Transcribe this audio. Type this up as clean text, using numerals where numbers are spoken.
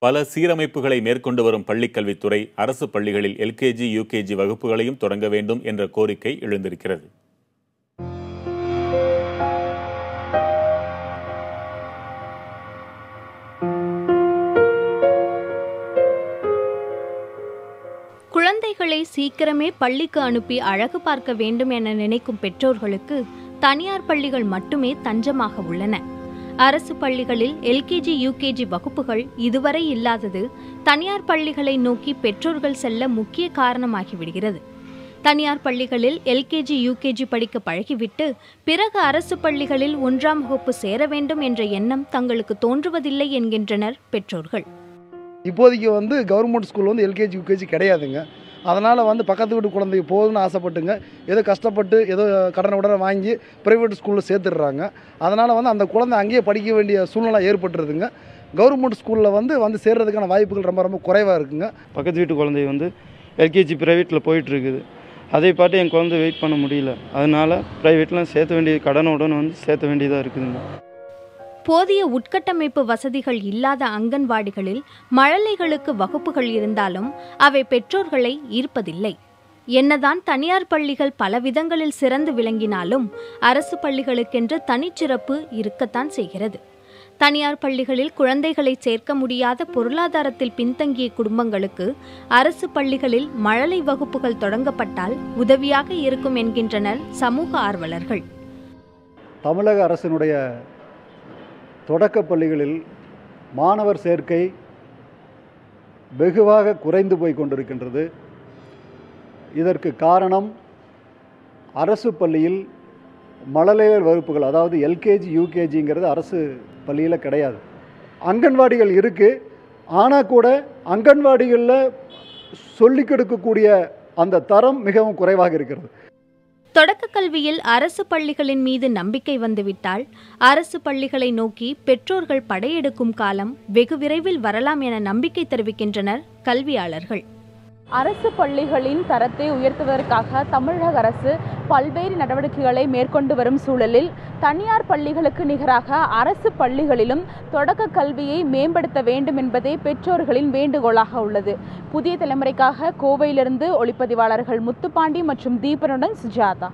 பல சீரமைப்புகளை மேற்கொண்டு வரும் பள்ளிக்கல்வித்துறை அரசு பள்ளிகளில் எல்கேஜி, யுகேஜி வகுப்புகளையும் தொடங்க வேண்டும் என்ற கோரிக்கை எழுந்திருக்கிறது. குழந்தைகளை சீக்கிரமே பள்ளிக்கு அனுப்பி அழகு பார்க்க வேண்டும் என நினைக்கும் பெற்றோர்களுக்கு தனியார் பள்ளிகள் மட்டுமே தஞ்சமாக உள்ளன. அரசு பள்ளிகளில் எல்கேஜி, யுகேஜி வகுப்புகள் இதுவரை இல்லாதது தனியார் பள்ளிகளை நோக்கி பெற்றோர்கள் செல்ல முக்கிய காரணமாகிவிடுகிறது. தனியார் பள்ளிகளில் எல்கேஜி, யுகேஜி படிக்க பழகிவிட்டு பிறகு அரசு பள்ளிகளில் 1ஆம் வகுப்பு சேர வேண்டும் என்ற எண்ணம் தங்களுக்கு தோன்றுவதில்லை என்கின்றனர் பெற்றோர்கள். இப்போதைக்கு கவர்மெண்ட் ஸ்கூல் எல்கேஜி, யுகேஜி கிடையாதுங்க. அதனால் பக்கத்து வீட்டு குழந்தை போதுன்னு ஆசைப்பட்டுங்க ஏதோ கஷ்டப்பட்டு ஏதோ கடனை வாங்கி ப்ரைவேட் ஸ்கூலில் சேர்த்துடுறாங்க. அதனால் அந்த குழந்தை அங்கேயே படிக்க வேண்டிய சூழ்நிலை ஏற்பட்டுருதுங்க. கவர்மெண்ட் ஸ்கூலில் சேர்றதுக்கான வாய்ப்புகள் ரொம்ப ரொம்ப குறைவாக இருக்குங்க. பக்கத்து வீட்டு குழந்தை எல்கேஜி ப்ரைவேட்டில் போயிட்டுருக்குது. அதை பாட்டு என் குழந்தை வெயிட் பண்ண முடியல. அதனால் ப்ரைவேட்லாம் சேர்த்த வேண்டிய கடனுடன் சேர்த்த வேண்டியதாக இருக்குதுங்க. போதிய உட்கட்டமைப்பு வசதிகள் இல்லாத அங்கன்வாடிகளில் மழலைகளுக்கு வகுப்புகள் இருந்தாலும் அவை பெற்றோர்களை ஈர்ப்பதில்லை. என்னதான் தனியார் பள்ளிகள் பல விதங்களில் சிறந்து விளங்கினாலும் அரசு பள்ளிகளுக்கென்று தனிச்சிறப்பு இருக்கத்தான் செய்கிறது. தனியார் பள்ளிகளில் குழந்தைகளை சேர்க்க முடியாத பொருளாதாரத்தில் பின்தங்கிய குடும்பங்களுக்கு அரசு பள்ளிகளில் மழலை வகுப்புகள் தொடங்கப்பட்டால் உதவியாக இருக்கும் என்கின்றனர் சமூக ஆர்வலர்கள். தமிழக அரசினுடைய தொடக்க பள்ளிகளில் மாணவர் சேர்க்கை வெகுவாக குறைந்து போய் கொண்டிருக்கின்றது. இதற்கு காரணம் அரசு பள்ளியில் மழலையர் வகுப்புகள், அதாவது எல்கேஜி, யுகேஜிங்கிறது அரசு பள்ளியில் கிடையாது. அங்கன்வாடிகள் இருக்குது. ஆனால் கூட அங்கன்வாடிகளில் சொல்லிக் கொடுக்கக்கூடிய அந்த தரம் மிகவும் குறைவாக இருக்கிறது. தொடக்க கல்வியில் அரசு பள்ளிகளின் மீது நம்பிக்கை வந்துவிட்டால் அரசு பள்ளிகளை நோக்கி பெற்றோர்கள் படையெடுக்கும் காலம் வெகு விரைவில் வரலாம் என நம்பிக்கை தெரிவிக்கின்றனர் கல்வியாளர்கள். அரசு பள்ளிகளின் தரத்தை உயர்த்துவதற்காக தமிழக அரசு பல்வேறு நடவடிக்கைகளை மேற்கொண்டு வரும் சூழலில் தனியார் பள்ளிகளுக்கு நிகராக அரசு பள்ளிகளிலும் தொடக்க கல்வியை மேம்படுத்த வேண்டும் என்பதே பெற்றோர்களின் வேண்டுகோளாக உள்ளது. புதிய தலைமுறைக்காக கோவையிலிருந்து ஒளிப்பதிவாளர்கள் முத்துப்பாண்டி மற்றும் தீபனுடன் சுஜாதா.